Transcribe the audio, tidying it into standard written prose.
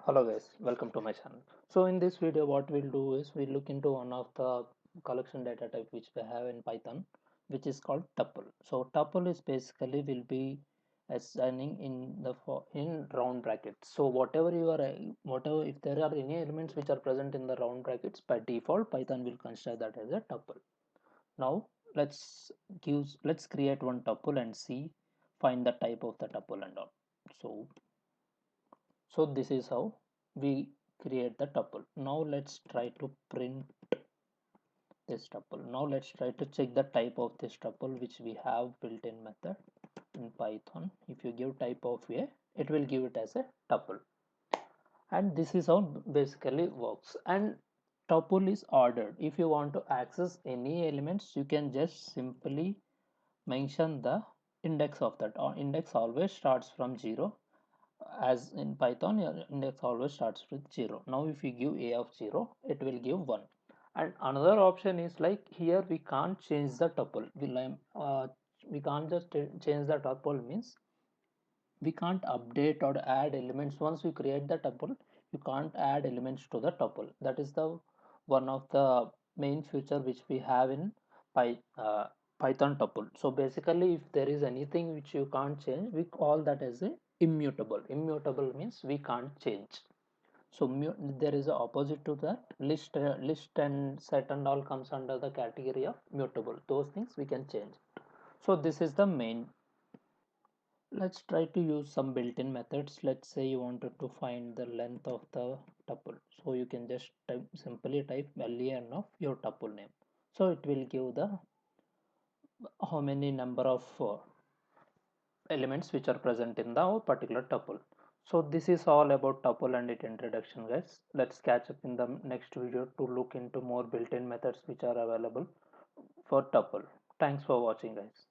Hello guys, welcome to my channel. So in this video what we'll do is we'll look into one of the collection data type which we have in Python, which is called tuple. So tuple is basically will be assigning in round brackets. So whatever if there are any elements which are present in the round brackets, by default Python will consider that as a tuple. Now let's create one tuple and see find the type of the tuple and all. So this is how we create the tuple. Now let's try to print this tuple. Now let's try to check the type of this tuple which we have built-in method in Python. If you give type of a, it will give it as a tuple. And this is how basically works. And tuple is ordered. If you want to access any elements, you can just simply mention the index of that. Or index always starts from 0. As in Python, your index always starts with 0. Now if you give a of 0, it will give 1. And another option is like here we can't change the tuple. We can't just change the tuple, means we can't update or add elements. Once we create the tuple, you can't add elements to the tuple. That is the one of the main feature which we have in Python tuple. So basically if there is anything which you can't change, we call that as a immutable. Immutable means we can't change. So there is a opposite to that. List and set and all comes under the category of mutable. Those things we can change. So this is the main. Let's try to use some built-in methods. Let's say you wanted to find the length of the tuple. So you can just simply type len of your tuple name. So it will give the how many number of elements which are present in the particular tuple. So this is all about tuple and its introduction, guys. Let's catch up in the next video to look into more built-in methods which are available for tuple. Thanks for watching, guys.